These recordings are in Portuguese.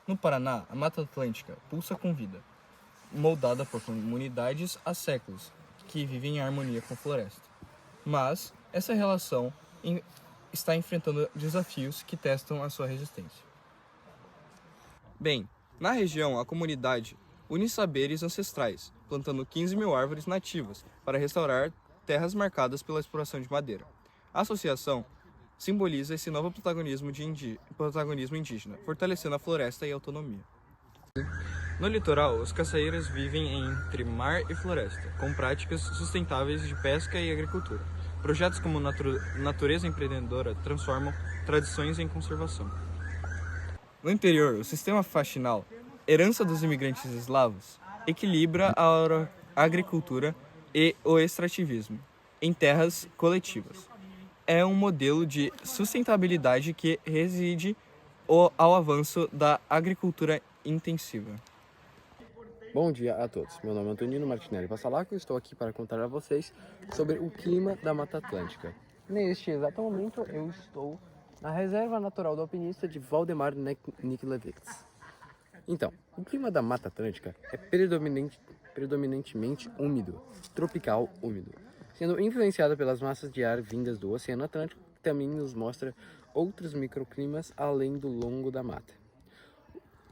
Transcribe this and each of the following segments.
No Paraná, a Mata Atlântica pulsa com vida, moldada por comunidades há séculos, que vivem em harmonia com a floresta. Mas essa relação está enfrentando desafios que testam a sua resistência. Bem, na região, a comunidade une saberes ancestrais, plantando 15 mil árvores nativas para restaurar terras marcadas pela exploração de madeira. A associação simboliza esse novo protagonismo indígena, fortalecendo a floresta e a autonomia. No litoral, os caçadeiros vivem entre mar e floresta, com práticas sustentáveis de pesca e agricultura. Projetos como Natureza Empreendedora transformam tradições em conservação. No interior, o sistema faxinal, herança dos imigrantes eslavos, equilibra a agricultura e o extrativismo em terras coletivas. É um modelo de sustentabilidade que reside ao avanço da agricultura intensiva. Bom dia a todos, meu nome é Antonino Martinelli Passalaco e estou aqui para contar a vocês sobre o clima da Mata Atlântica. Neste exato momento eu estou na Reserva Natural do Alpinista de Valdemar Niklevets. Então, o clima da Mata Atlântica é predominantemente úmido, tropical úmido, sendo influenciada pelas massas de ar vindas do Oceano Atlântico, que também nos mostra outros microclimas além do longo da mata.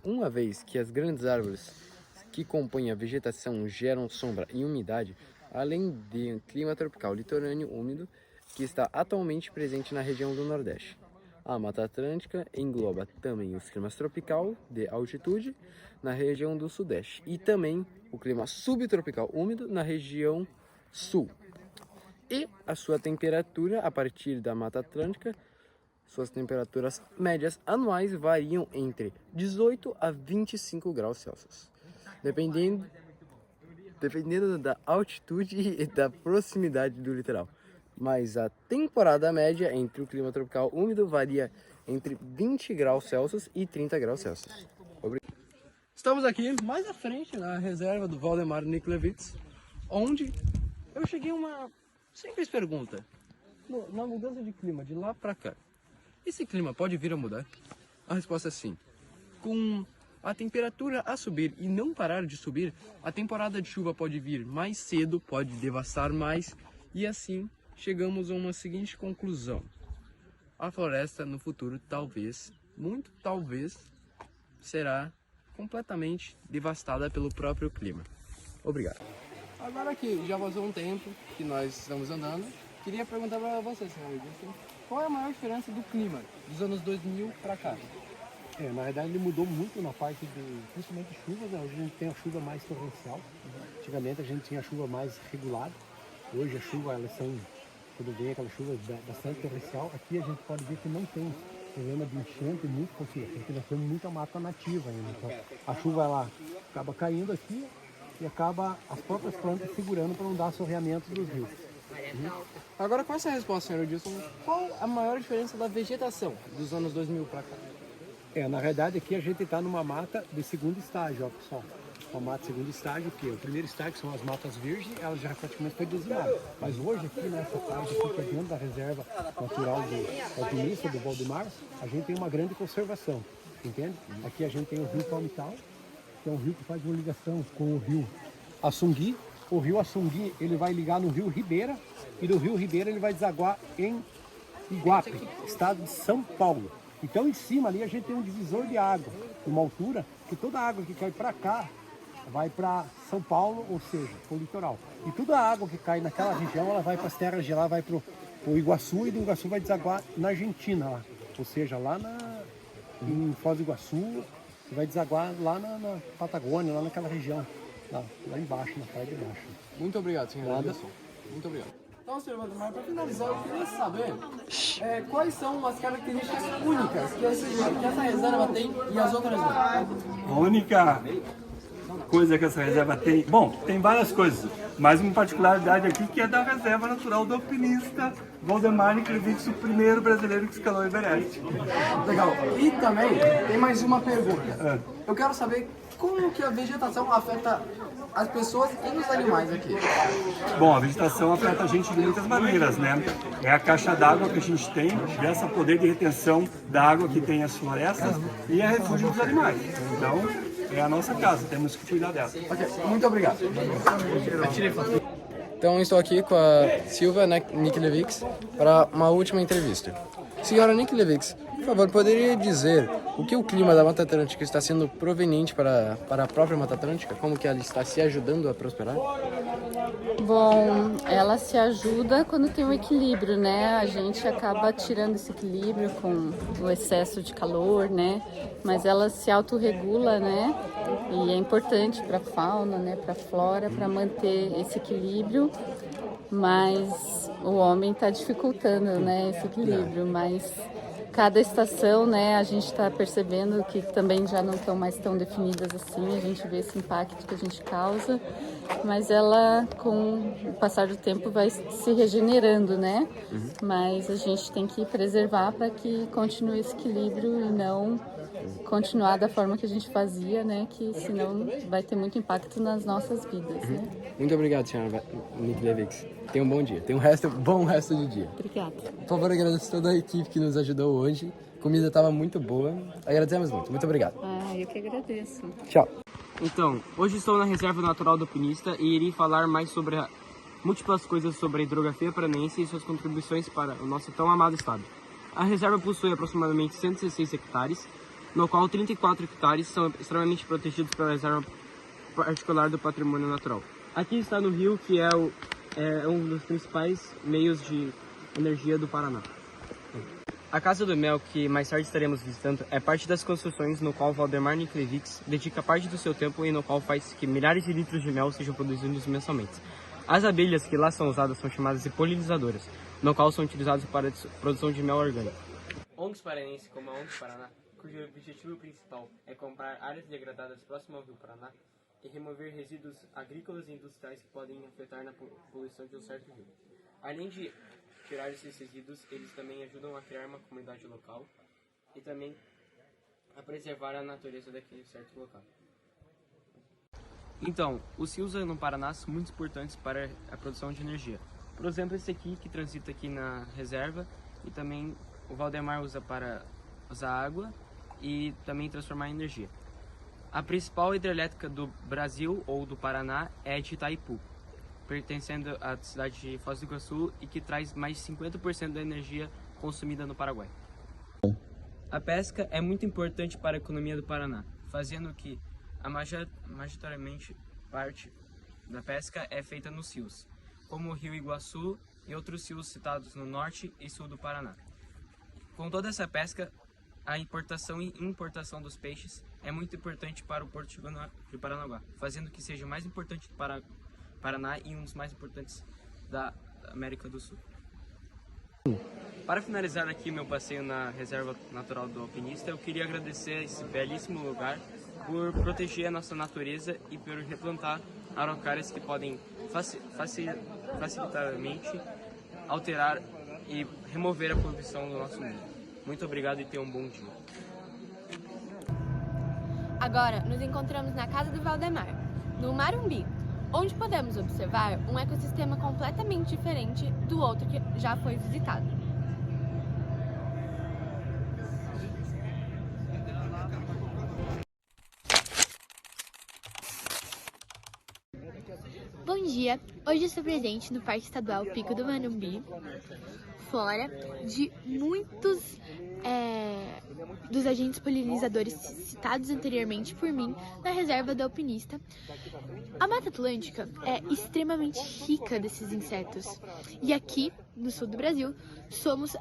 Uma vez que as grandes árvores que compõem a vegetação geram sombra e umidade, além de um clima tropical litorâneo úmido que está atualmente presente na região do Nordeste. A Mata Atlântica engloba também os climas tropical de altitude na região do Sudeste e também o clima subtropical úmido na região Sul. E a sua temperatura a partir da Mata Atlântica, suas temperaturas médias anuais variam entre 18 a 25 graus Celsius, dependendo da altitude e da proximidade do litoral. Mas a temporada média entre o clima tropical úmido varia entre 20 graus Celsius e 30 graus Celsius. Estamos aqui mais à frente na reserva do Valdemar Niklevets, onde eu cheguei a uma simples pergunta. Na mudança de clima de lá para cá, esse clima pode vir a mudar? A resposta é sim. Com a temperatura a subir e não parar de subir, a temporada de chuva pode vir mais cedo, pode devastar mais e assim chegamos a uma seguinte conclusão. A floresta no futuro talvez, muito talvez, será completamente devastada pelo próprio clima. Obrigado. Agora que já passou um tempo que nós estamos andando, queria perguntar para você, senhor Edson, qual é a maior diferença do clima dos anos 2000 para cá? Na verdade ele mudou muito na parte principalmente de chuvas, né? Hoje a gente tem a chuva mais torrencial. Antigamente a gente tinha a chuva mais regular. Hoje a chuva, elas são, quando vem aquela chuva bastante torrencial, aqui a gente pode ver que não tem problema de enchente muito, porque nós temos muita mata nativa ainda. Então a chuva ela acaba caindo aqui e acaba as próprias plantas segurando para não dar assoreamento dos rios. Agora com essa resposta, senhor Edson, qual a maior diferença da vegetação dos anos 2000 para cá? Na realidade aqui a gente está numa mata de segundo estágio, ó pessoal. Uma mata de segundo estágio, que o primeiro estágio, que são as matas virgens, elas já praticamente foi dizimada. Mas hoje aqui nessa parte aqui, que é dentro da reserva natural do Alpinista, do Valdemar, a gente tem uma grande conservação, entende? Aqui a gente tem o rio Palmital, que é um rio que faz uma ligação com o rio Assungui. O rio Assungui ele vai ligar no rio Ribeira e do rio Ribeira ele vai desaguar em Iguape, estado de São Paulo. Então em cima ali a gente tem um divisor de água, uma altura que toda a água que cai para cá vai para São Paulo, ou seja, para o litoral. E toda a água que cai naquela região ela vai para as terras de lá, vai para o Iguaçu e do Iguaçu vai desaguar na Argentina, lá. Ou seja, lá em Foz do Iguaçu, vai desaguar lá na Patagônia, lá naquela região, lá embaixo, na parte de baixo. Muito obrigado, senhor Edson. Muito obrigado. Então, senhor Valdemar, para finalizar, eu queria saber quais são as características únicas que essa reserva tem e as outras não. A única coisa que essa reserva tem, bom, tem várias coisas, mas uma particularidade aqui que é da Reserva Natural do Alpinista Valdemar Niklevets, o primeiro brasileiro que escalou o Everest. Legal. E também tem mais uma pergunta. Eu quero saber como que a vegetação afeta as pessoas e os animais aqui? Bom, a vegetação afeta a gente de muitas maneiras, né? É a caixa d'água que a gente tem, dessa poder de retenção da água que tem as florestas e é refúgio dos animais. Então, é a nossa casa, temos que cuidar dela. Ok, muito obrigado. Então, estou aqui com a Silvia Niklevics para uma última entrevista. Senhora Niklevics, por favor, poderia dizer o que o clima da Mata Atlântica está sendo proveniente para a própria Mata Atlântica? Como que ela está se ajudando a prosperar? Bom, ela se ajuda quando tem um equilíbrio, né? A gente acaba tirando esse equilíbrio com o excesso de calor, né? Mas ela se autorregula, né? E é importante para a fauna, né? Para a flora, para manter esse equilíbrio. Mas o homem está dificultando, né? Esse equilíbrio. Mas cada estação, né? A gente está percebendo que também já não estão mais tão definidas assim. A gente vê esse impacto que a gente causa. Mas ela, com o passar do tempo, vai se regenerando, né? Mas a gente tem que preservar para que continue esse equilíbrio e não continuar da forma que a gente fazia, né? Que senão vai ter muito impacto nas nossas vidas, né? Muito obrigado, senhora Niklevics. Tenha um bom dia. Tenha bom resto de dia. Obrigada. Por favor, agradeço toda a equipe que nos ajudou hoje. A comida estava muito boa. Agradecemos muito. Muito obrigado. Eu que agradeço. Tchau. Então, hoje estou na Reserva Natural do Alpinista e irei falar mais sobre múltiplas coisas sobre a hidrografia paranense e suas contribuições para o nosso tão amado estado. A reserva possui aproximadamente 116 hectares, no qual 34 hectares são extremamente protegidos pela Reserva Particular do Patrimônio Natural. Aqui está no rio, que é um dos principais meios de energia do Paraná. A Casa do Mel, que mais tarde estaremos visitando, é parte das construções no qual Valdemar Niklevics dedica parte do seu tempo e no qual faz que milhares de litros de mel sejam produzidos mensalmente. As abelhas que lá são usadas são chamadas de polinizadoras, no qual são utilizadas para a produção de mel orgânico. ONGs paranenses como a ONG Paraná, cujo objetivo principal é comprar áreas degradadas próximas ao Rio Paraná e remover resíduos agrícolas e industriais que podem afetar na poluição de um certo rio. Além de tirar esses resíduos, eles também ajudam a criar uma comunidade local e também a preservar a natureza daquele certo local. Então, os rios no Paraná são muito importantes para a produção de energia. Por exemplo, esse aqui que transita aqui na reserva e também o Valdemar usa para usar água e também transformar em energia. A principal hidrelétrica do Brasil ou do Paraná é de Itaipu, pertencendo à cidade de Foz do Iguaçu e que traz mais de 50% da energia consumida no Paraguai. A pesca é muito importante para a economia do Paraná, fazendo que a majoritariamente parte da pesca é feita nos rios, como o Rio Iguaçu e outros rios citados no norte e sul do Paraná. Com toda essa pesca, a importação e importação dos peixes é muito importante para o Porto de Paranaguá, fazendo que seja o mais importante para Paraná e um dos mais importantes da América do Sul. Para finalizar aqui meu passeio na Reserva Natural do Alpinista, eu queria agradecer esse belíssimo lugar por proteger a nossa natureza e por replantar araucárias que podem facilitadamente alterar e remover a poluição do nosso mundo. Muito obrigado e tenha um bom dia. Agora, nos encontramos na Casa do Valdemar, no Marumbi, onde podemos observar um ecossistema completamente diferente do outro que já foi visitado. Bom dia! Hoje estou presente no Parque Estadual Pico do Marumbi, fora de muitos dos agentes polinizadores citados anteriormente por mim na Reserva do Alpinista. A Mata Atlântica é extremamente rica desses insetos e aqui no sul do Brasil somos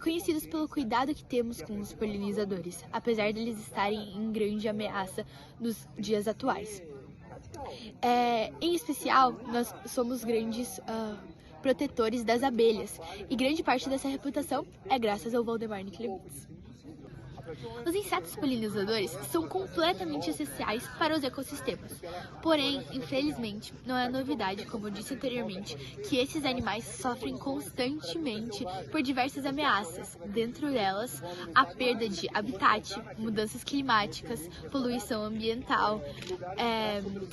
conhecidos pelo cuidado que temos com os polinizadores, apesar de eles estarem em grande ameaça nos dias atuais. Em especial, nós somos grandes protetores das abelhas, e grande parte dessa reputação é graças ao Valdemar Niklevics. Os insetos polinizadores são completamente essenciais para os ecossistemas. Porém, infelizmente, não é novidade, como eu disse anteriormente, que esses animais sofrem constantemente por diversas ameaças, dentro delas a perda de habitat, mudanças climáticas, poluição ambiental,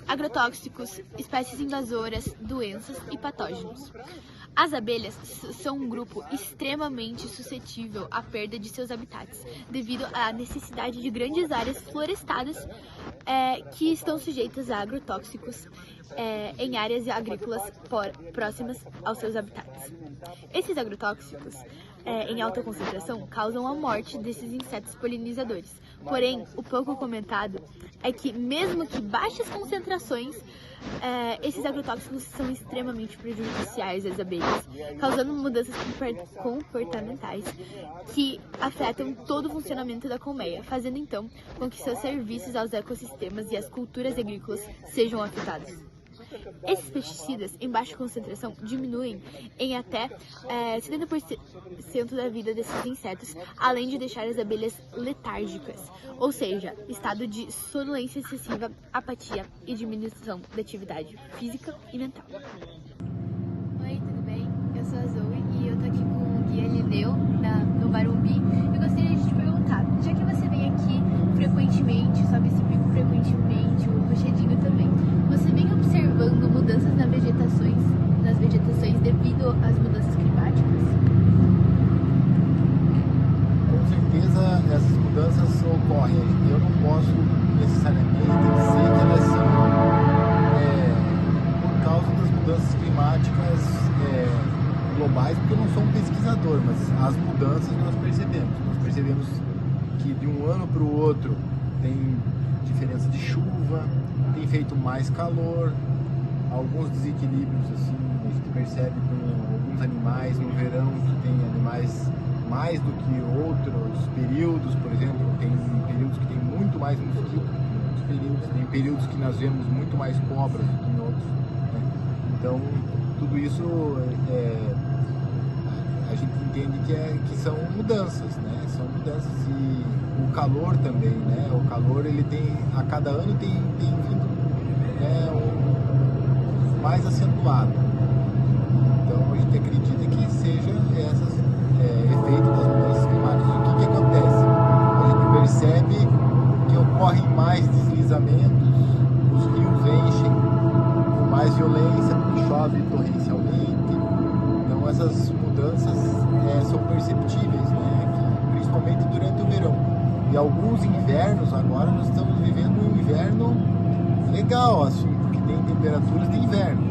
agrotóxicos, espécies invasoras, doenças e patógenos. As abelhas são um grupo extremamente suscetível à perda de seus habitats, devido à necessidade de grandes áreas florestadas que estão sujeitas a agrotóxicos em áreas agrícolas próximas aos seus habitats. Esses agrotóxicos, em alta concentração, causam a morte desses insetos polinizadores. Porém, o pouco comentado é que, mesmo que baixas concentrações, esses agrotóxicos são extremamente prejudiciais às abelhas, causando mudanças comportamentais que afetam todo o funcionamento da colmeia, fazendo então com que seus serviços aos ecossistemas e às culturas agrícolas sejam afetados. Esses pesticidas em baixa concentração diminuem em até 70% da vida desses insetos, além de deixar as abelhas letárgicas, ou seja, estado de sonolência excessiva, apatia e diminuição da atividade física e mental. Oi, tudo bem? Eu sou a Zoe e eu tô aqui com o guia Lineu no Marumbi. Eu gostaria de te perguntar, já que você vem aqui frequentemente, sobe esse pico frequentemente, o Rochedinho também, você vem observando mudanças nas vegetações devido às mudanças climáticas? Com certeza essas mudanças ocorrem. Eu não posso necessariamente dizer que elas são por causa das mudanças climáticas globais, porque eu não sou um pesquisador, mas as mudanças nós percebemos. Nós percebemos que de um ano para o outro tem diferença de chuva, tem feito mais calor, alguns desequilíbrios assim, a gente percebe com alguns animais no verão que tem animais mais do que outros períodos, por exemplo, tem períodos que tem muito mais mosquito do que em outros períodos, tem períodos que nós vemos muito mais cobras do que em outros, né? Então, tudo isso a gente entende que são mudanças, né? São mudanças e o calor também, né? O calor, ele tem, a cada ano tem vindo mais acentuado. Então a gente acredita que seja esses efeitos das mudanças climáticas. O que acontece? A gente percebe que ocorrem mais deslizamentos, os rios enchem com mais violência, porque chove torrencialmente. Então essas mudanças são perceptíveis, né? Principalmente durante o verão. E alguns invernos, agora nós estamos vivendo um inverno legal, assim, porque tem temperaturas de inverno,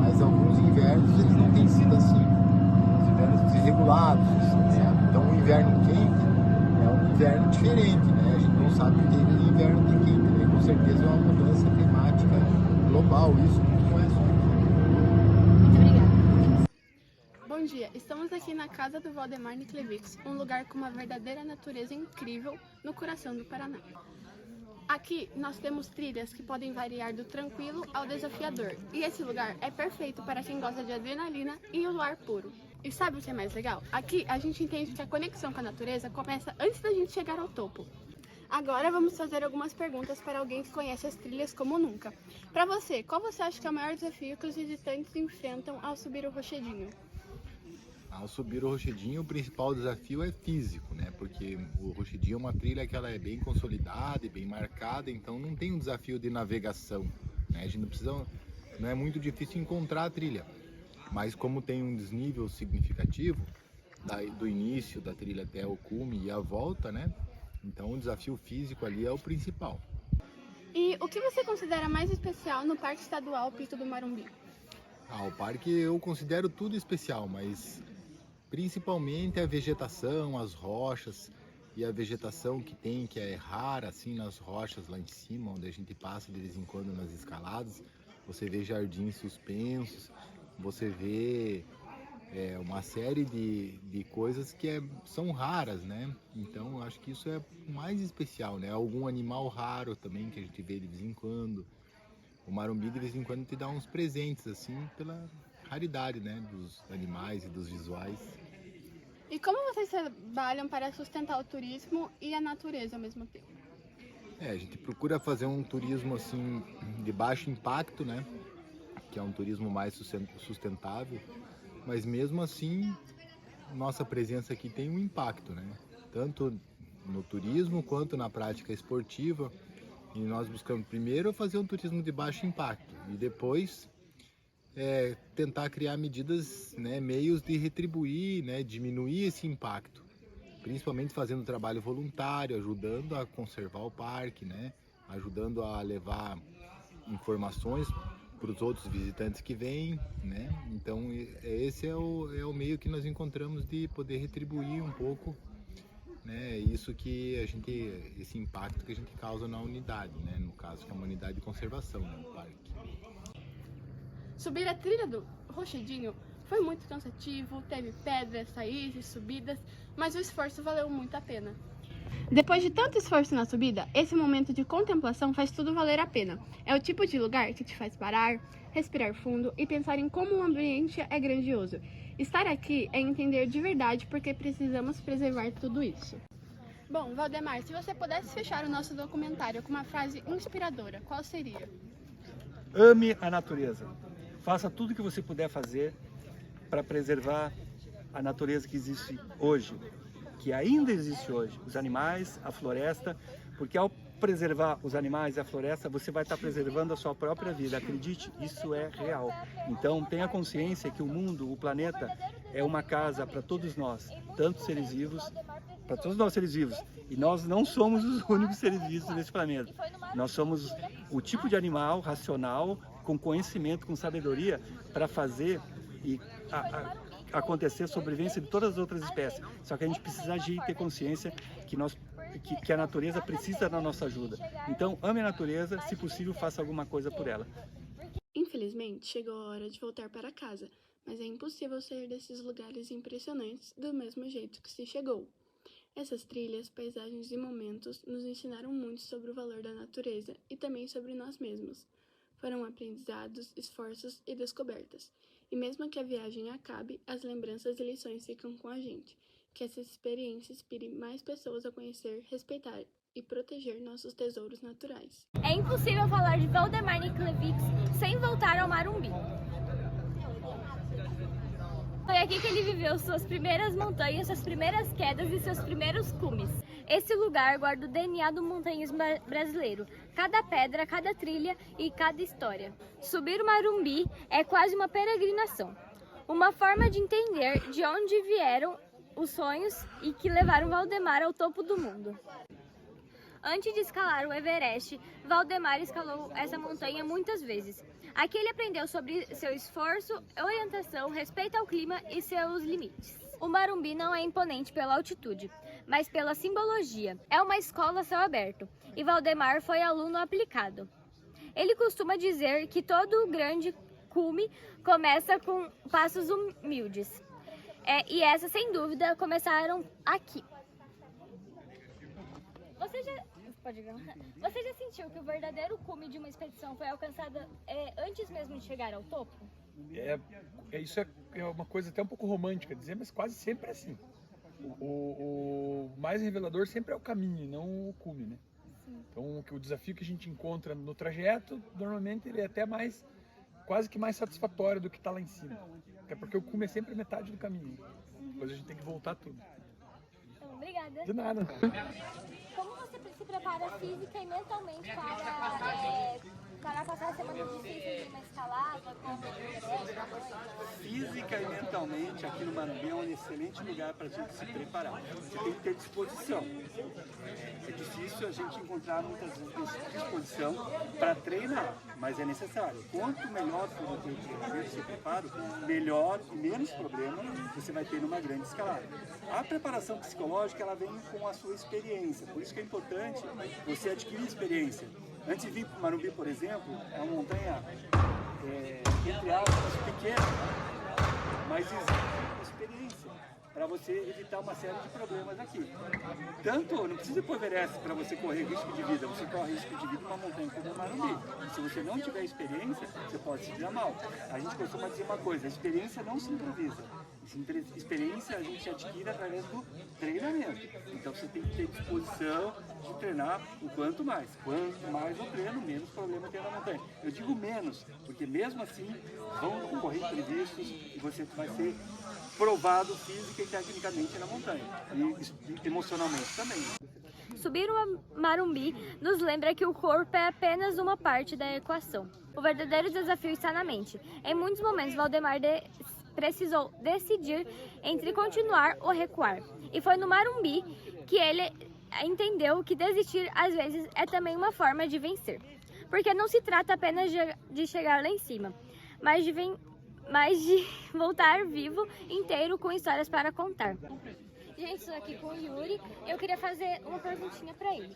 mas alguns invernos eles não têm sido assim, os invernos desregulados, sabe? Então o inverno quente é um inverno diferente, né? A gente não sabe o que é inverno de quente, né? Com certeza é uma mudança climática global, isso não é só aqui. Muito obrigada. Bom dia, estamos aqui na casa do Valdemar Niklevix, um lugar com uma verdadeira natureza incrível no coração do Paraná. Aqui nós temos trilhas que podem variar do tranquilo ao desafiador, e esse lugar é perfeito para quem gosta de adrenalina e o ar puro. E sabe o que é mais legal? Aqui a gente entende que a conexão com a natureza começa antes da gente chegar ao topo. Agora vamos fazer algumas perguntas para alguém que conhece as trilhas como nunca. Para você, qual você acha que é o maior desafio que os visitantes enfrentam ao subir o Rochedinho? Ao subir o Rochedinho, o principal desafio é físico, né? Porque o Rochedinho é uma trilha que ela é bem consolidada e bem marcada, então não tem um desafio de navegação, né? A gente não precisa, não é muito difícil encontrar a trilha, mas como tem um desnível significativo do início da trilha até o cume e a volta, né? Então o desafio físico ali é o principal. E o que você considera mais especial no Parque Estadual Pico do Marumbi? O parque eu considero tudo especial, mas principalmente a vegetação, as rochas e a vegetação que tem, que é rara assim nas rochas lá em cima, onde a gente passa de vez em quando nas escaladas. Você vê jardins suspensos, você vê uma série de coisas que são raras, né? Então acho que isso é mais especial, né? Algum animal raro também que a gente vê de vez em quando. O Marumbi de vez em quando te dá uns presentes assim pela raridade, né? Dos animais e dos visuais. E como vocês trabalham para sustentar o turismo e a natureza ao mesmo tempo? A gente procura fazer um turismo assim de baixo impacto, né? Que é um turismo mais sustentável, mas mesmo assim nossa presença aqui tem um impacto, né? Tanto no turismo quanto na prática esportiva. E nós buscamos primeiro fazer um turismo de baixo impacto e depois tentar criar medidas, né, meios de retribuir, né, diminuir esse impacto, principalmente fazendo trabalho voluntário, ajudando a conservar o parque, né, ajudando a levar informações para os outros visitantes que vêm, né? Então esse é o meio que nós encontramos de poder retribuir um pouco, né, esse impacto que a gente causa na unidade, né, no caso que é uma unidade de conservação, né, no parque. Subir a trilha do Rochedinho foi muito cansativo, teve pedras, raízes, subidas, mas o esforço valeu muito a pena. Depois de tanto esforço na subida, esse momento de contemplação faz tudo valer a pena. É o tipo de lugar que te faz parar, respirar fundo e pensar em como o ambiente é grandioso. Estar aqui é entender de verdade porque precisamos preservar tudo isso. Bom, Valdemar, se você pudesse fechar o nosso documentário com uma frase inspiradora, qual seria? Ame a natureza. Faça tudo o que você puder fazer para preservar a natureza que existe hoje, que ainda existe hoje, os animais, a floresta, porque ao preservar os animais e a floresta, você vai estar preservando a sua própria vida. Acredite, isso é real. Então tenha consciência que o mundo, o planeta, é uma casa para todos nós, tanto seres vivos, para todos nós seres vivos. E nós não somos os únicos seres vivos nesse planeta. Nós somos o tipo de animal racional, com conhecimento, com sabedoria, para fazer e acontecer a sobrevivência de todas as outras espécies. Só que a gente precisa agir e ter consciência que a natureza precisa da nossa ajuda. Então, ame a natureza, se possível, faça alguma coisa por ela. Infelizmente, chegou a hora de voltar para casa, mas é impossível sair desses lugares impressionantes do mesmo jeito que se chegou. Essas trilhas, paisagens e momentos nos ensinaram muito sobre o valor da natureza e também sobre nós mesmos. Foram aprendizados, esforços e descobertas. E mesmo que a viagem acabe, as lembranças e lições ficam com a gente. Que essa experiência inspire mais pessoas a conhecer, respeitar e proteger nossos tesouros naturais. É impossível falar de Valdemar Niklevics sem voltar ao Marumbi. Foi aqui que ele viveu suas primeiras montanhas, suas primeiras quedas e seus primeiros cumes. Esse lugar guarda o DNA do montanhismo brasileiro, cada pedra, cada trilha e cada história. Subir o Marumbi é quase uma peregrinação, uma forma de entender de onde vieram os sonhos e que levaram Valdemar ao topo do mundo. Antes de escalar o Everest, Valdemar escalou essa montanha muitas vezes. Aqui ele aprendeu sobre seu esforço, orientação, respeito ao clima e seus limites. O Marumbi não é imponente pela altitude, mas pela simbologia. É uma escola a céu aberto, e Valdemar foi aluno aplicado. Ele costuma dizer que todo grande cume começa com passos humildes. E essas, sem dúvida, começaram aqui. Você já sentiu que o verdadeiro cume de uma expedição foi alcançada antes mesmo de chegar ao topo? Isso é uma coisa até um pouco romântica dizer, mas quase sempre é assim. O mais revelador sempre é o caminho, não o cume, né? Sim. Então o desafio que a gente encontra no trajeto, normalmente ele é até quase que mais satisfatório do que está lá em cima. Até porque o cume é sempre metade do caminho. Depois a gente tem que voltar tudo. Então, obrigada. De nada. Como você se prepara física e mentalmente para passar a semana difícil de uma escalada, como Física e mentalmente, aqui no Marumbi é um excelente lugar para a gente se preparar. Você tem que ter disposição. É difícil a gente encontrar muitas vezes disposição para treinar, mas é necessário. Quanto melhor for o teu treinamento, seu preparo, melhor e menos problema você vai ter numa grande escalada. A preparação psicológica ela vem com a sua experiência, por isso que é importante você adquirir experiência. Antes de vir para o Marumbi, por exemplo, é uma montanha, entre aspas, pequena, mas exige experiência para você evitar uma série de problemas aqui. Tanto, não precisa ir para o Everest para você correr risco de vida, você corre risco de vida numa montanha como o Marumbi. E se você não tiver experiência, você pode se dar mal. A gente costuma dizer uma coisa, a experiência não se improvisa. Experiência a gente adquire através do treinamento. Então você tem que ter disposição de treinar o quanto mais. Quanto mais eu treino, menos problema tem na montanha. Eu digo menos, porque mesmo assim vão ocorrer imprevistos e você vai ser provado física e tecnicamente na montanha. E emocionalmente também. Subir o Marumbi nos lembra que o corpo é apenas uma parte da equação. O verdadeiro desafio está na mente. Em muitos momentos, Valdemar precisou decidir entre continuar ou recuar. E foi no Marumbi que ele entendeu que desistir às vezes é também uma forma de vencer. Porque não se trata apenas de chegar lá em cima, mas de voltar vivo, inteiro, com histórias para contar. Gente, estou aqui com o Yuri. Eu queria fazer uma perguntinha para ele.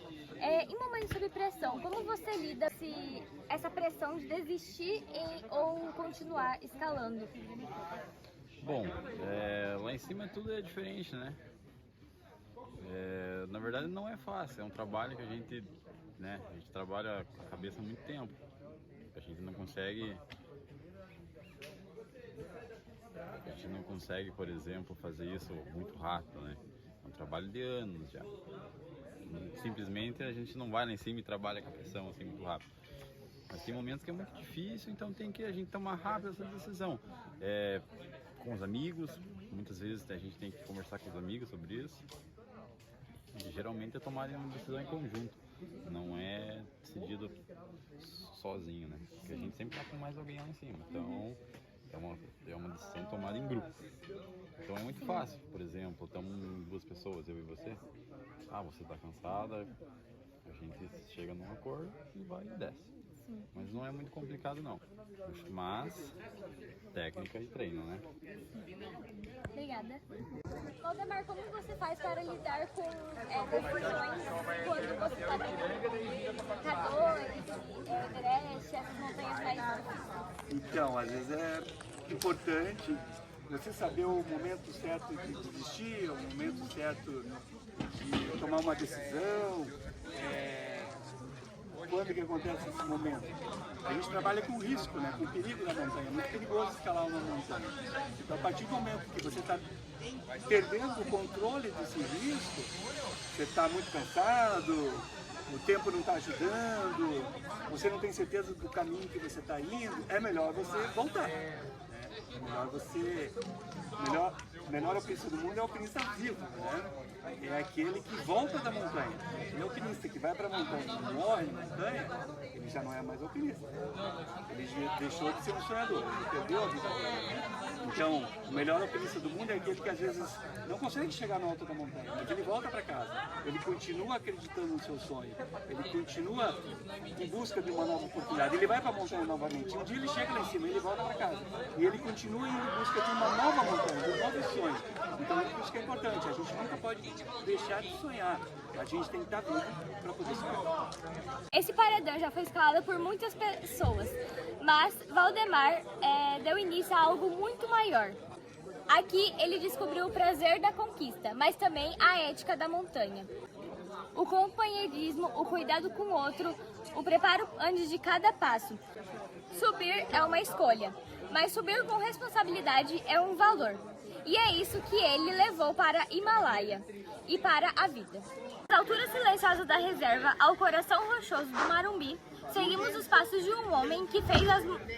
Em momentos sob pressão, como você lida se essa pressão de desistir ou continuar escalando? Bom, lá em cima tudo é diferente, né? Na verdade não é fácil, é um trabalho que a gente trabalha com a cabeça há muito tempo. A gente não consegue, por exemplo, fazer isso muito rápido, né? É um trabalho de anos já. Simplesmente a gente não vai lá em cima e trabalha com a pressão assim muito rápido. Mas tem momentos que é muito difícil, então tem que a gente tomar rápido essa decisão. Com os amigos, muitas vezes a gente tem que conversar com os amigos sobre isso. E geralmente é tomar uma decisão em conjunto, não é decidido sozinho, né? Porque a gente sempre está com mais alguém lá em cima, então é uma decisão tomada em grupo. Então é muito fácil, por exemplo, estamos duas pessoas, eu e você. Você está cansada, a gente chega num acordo e vai e desce. Mas não é muito complicado não, mas técnica e treino, né? Obrigada. Valdemar, como você faz para lidar com decisões quando você está treinando K2, Everest, essas montanhas mais difíceis? Então, às vezes é importante você saber o momento certo de desistir, o momento certo de tomar uma decisão. Quando que acontece esse momento? A gente trabalha com risco, né? Com o perigo da montanha. É muito perigoso escalar uma montanha. Então, a partir do momento que você está perdendo o controle desse risco, você está muito cansado, o tempo não está ajudando, você não tem certeza do caminho que você está indo, é melhor você voltar. É melhor você... Melhor alpinista do mundo é o alpinista vivo, né? É aquele que volta da montanha. O alpinista que vai para a montanha e morre na montanha, ele já não é mais alpinista. Ele deixou de ser um sonhador, ele perdeu a vida dele. Então, o melhor alpinista do mundo é aquele que às vezes não consegue chegar no alto da montanha, mas ele volta para casa. Ele continua acreditando no seu sonho. Ele continua em busca de uma nova oportunidade. Ele vai para a montanha novamente. Um dia ele chega lá em cima, ele volta para casa. E ele continua em busca de uma nova montanha, de um novo sonho. Então, isso que é importante. A gente nunca pode deixar de sonhar. A gente tem que estar vivo para poder sonhar. Esse paredão já foi escalado por muitas pessoas, mas Valdemar deu início a algo muito maior. Aqui ele descobriu o prazer da conquista, mas também a ética da montanha. O companheirismo, o cuidado com o outro, o preparo antes de cada passo. Subir é uma escolha, mas subir com responsabilidade é um valor. E é isso que ele levou para Himalaia e para a vida. Das alturas silenciosas da reserva ao coração rochoso do Marumbi, seguimos os passos de um homem que fez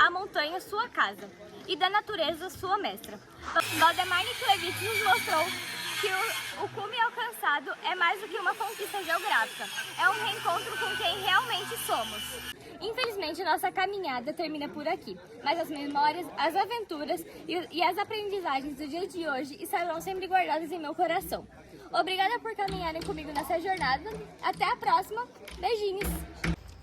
a montanha sua casa e da natureza sua mestra. Valdemar Niklevich nos mostrou que o cume alcançado é mais do que uma conquista geográfica, é um reencontro com quem realmente somos. Infelizmente, nossa caminhada termina por aqui, mas as memórias, as aventuras e as aprendizagens do dia de hoje estarão sempre guardadas em meu coração. Obrigada por caminharem comigo nessa jornada. Até a próxima. Beijinhos!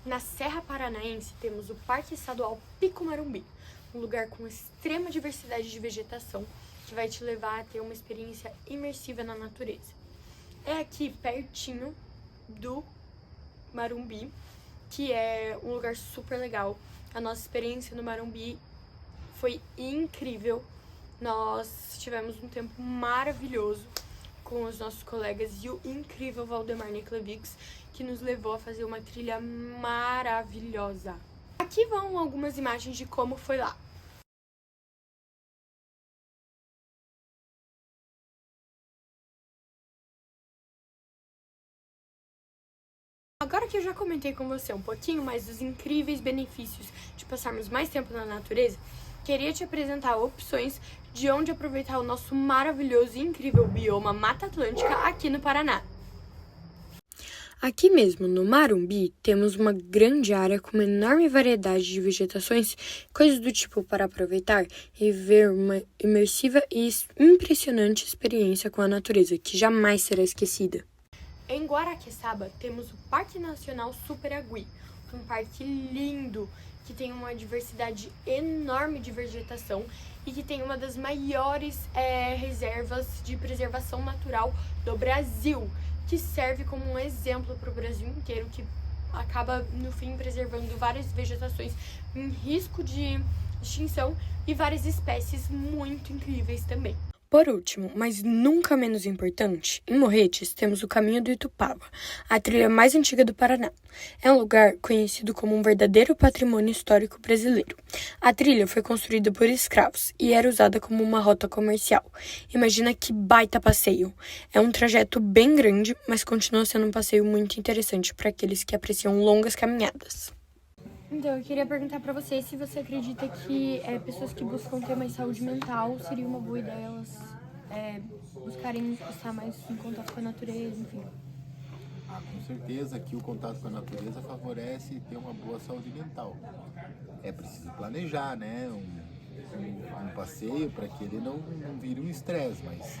Na Serra Paranaense temos o Parque Estadual Pico Marumbi, um lugar com extrema diversidade de vegetação que vai te levar a ter uma experiência imersiva na natureza. É aqui pertinho do Marumbi, que é um lugar super legal. A nossa experiência no Marumbi foi incrível. Nós tivemos um tempo maravilhoso com os nossos colegas e o incrível Valdemar Niklevich, que nos levou a fazer uma trilha maravilhosa. Aqui vão algumas imagens de como foi lá. que eu já comentei com você um pouquinho mais dos incríveis benefícios de passarmos mais tempo na natureza, queria te apresentar opções de onde aproveitar o nosso maravilhoso e incrível bioma Mata Atlântica aqui no Paraná. Aqui mesmo, no Marumbi, temos uma grande área com uma enorme variedade de vegetações, coisas do tipo para aproveitar e ver uma imersiva e impressionante experiência com a natureza, que jamais será esquecida. Em Guaraqueçaba, temos o Parque Nacional Superagui, um parque lindo, que tem uma diversidade enorme de vegetação e que tem uma das maiores reservas de preservação natural do Brasil, que serve como um exemplo para o Brasil inteiro, que acaba, no fim, preservando várias vegetações em risco de extinção e várias espécies muito incríveis também. Por último, mas nunca menos importante, em Morretes temos o Caminho do Itupava, a trilha mais antiga do Paraná. É um lugar conhecido como um verdadeiro patrimônio histórico brasileiro. A trilha foi construída por escravos e era usada como uma rota comercial. Imagina que baita passeio! É um trajeto bem grande, mas continua sendo um passeio muito interessante para aqueles que apreciam longas caminhadas. Então, eu queria perguntar pra você se você acredita que pessoas que buscam ter mais saúde mental seria uma boa ideia elas buscarem estar mais em contato com a natureza, enfim. Com certeza que o contato com a natureza favorece ter uma boa saúde mental. É preciso planejar, né? Um passeio para que ele não vire um estresse, mas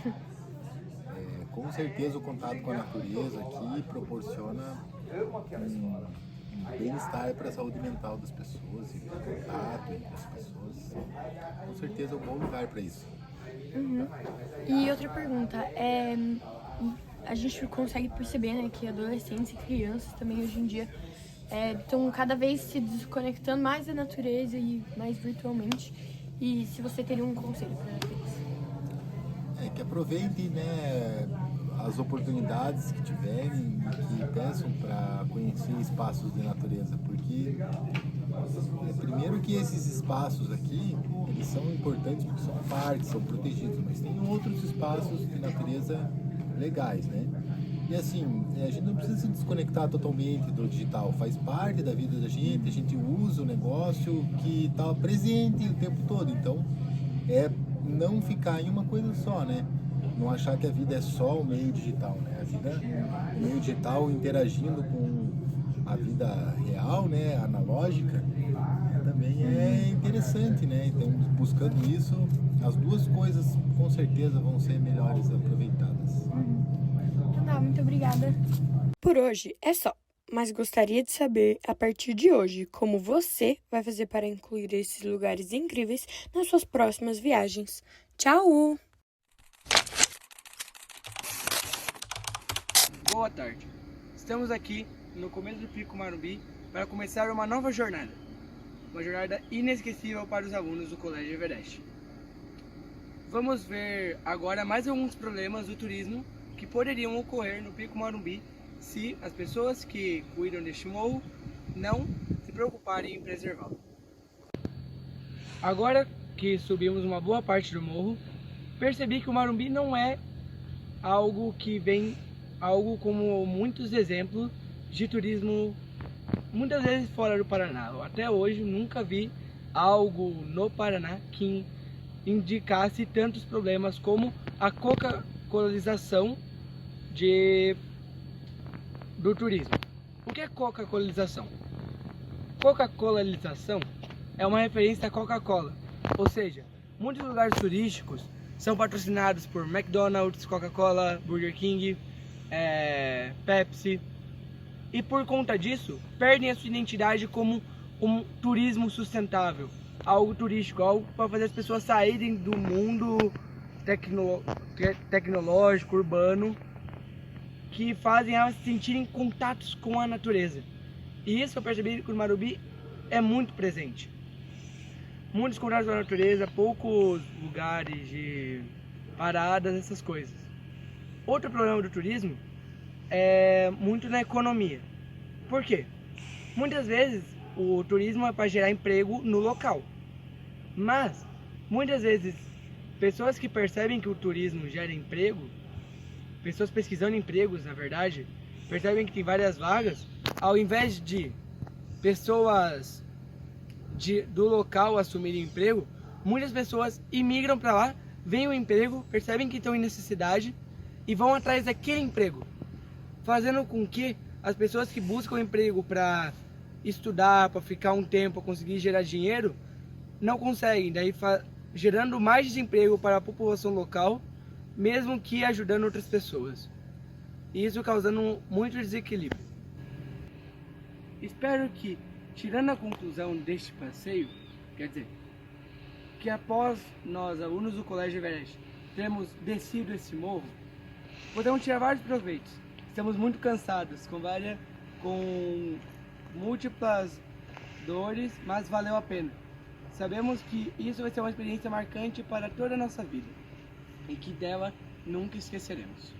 com certeza o contato com a natureza aqui proporciona um bem-estar para a saúde mental das pessoas e contato entre as pessoas. Com certeza é um bom lugar para isso. E outra pergunta, a gente consegue perceber, né, que adolescentes e crianças também hoje em dia estão cada vez se desconectando mais da natureza e mais virtualmente. E se você teria um conselho para eles? Que aproveitem, né, as oportunidades que tiverem e que peçam para conhecer espaços de natureza, porque primeiro que esses espaços aqui, eles são importantes porque são parques, são protegidos, mas tem outros espaços de natureza legais, né? E assim, a gente não precisa se desconectar totalmente do digital, faz parte da vida da gente, a gente usa o negócio que está presente o tempo todo, então não ficar em uma coisa só, né? Não achar que a vida é só o meio digital, né? A vida, o meio digital interagindo com a vida real, né? Analógica, também é interessante, né? Então, buscando isso, as duas coisas com certeza vão ser melhores aproveitadas. Então tá, muito obrigada. Por hoje é só, mas gostaria de saber, a partir de hoje, como você vai fazer para incluir esses lugares incríveis nas suas próximas viagens. Tchau! Boa tarde. Estamos aqui no começo do Pico Marumbi para começar uma nova jornada. Uma jornada inesquecível para os alunos do Colégio Everest. Vamos ver agora mais alguns problemas do turismo que poderiam ocorrer no Pico Marumbi se as pessoas que cuidam deste morro não se preocuparem em preservá-lo. Agora que subimos uma boa parte do morro, percebi que o Marumbi não é algo como muitos exemplos de turismo, muitas vezes fora do Paraná. Até hoje nunca vi algo no Paraná que indicasse tantos problemas como a coca-colização do turismo. O que é coca-colização? Coca-colização é uma referência à Coca-Cola, ou seja, muitos lugares turísticos são patrocinados por McDonald's, Coca-Cola, Burger King, Pepsi, e por conta disso perdem a sua identidade como um turismo sustentável, algo turístico, algo para fazer as pessoas saírem do mundo tecnológico, urbano, que fazem elas sentirem contatos com a natureza. E isso eu percebi que o Marumbi é muito presente. Muitos contatos com a natureza, poucos lugares de paradas, essas coisas. Outro problema do turismo é muito na economia. Por quê? Muitas vezes o turismo é para gerar emprego no local. Mas, muitas vezes, pessoas que percebem que o turismo gera emprego, pessoas pesquisando empregos, na verdade, percebem que tem várias vagas, ao invés de pessoas do local assumirem emprego, muitas pessoas imigram para lá, veem o emprego, percebem que estão em necessidade e vão atrás daquele emprego, fazendo com que as pessoas que buscam emprego para estudar, para ficar um tempo, para conseguir gerar dinheiro, não conseguem, daí gerando mais desemprego para a população local, mesmo que ajudando outras pessoas. E isso causando muito desequilíbrio. Espero que, tirando a conclusão deste passeio, quer dizer, que após nós, alunos do Colégio Everest, termos descido esse morro, podemos tirar vários proveitos. Estamos muito cansados, com múltiplas dores, mas valeu a pena. Sabemos que isso vai ser uma experiência marcante para toda a nossa vida e que dela nunca esqueceremos.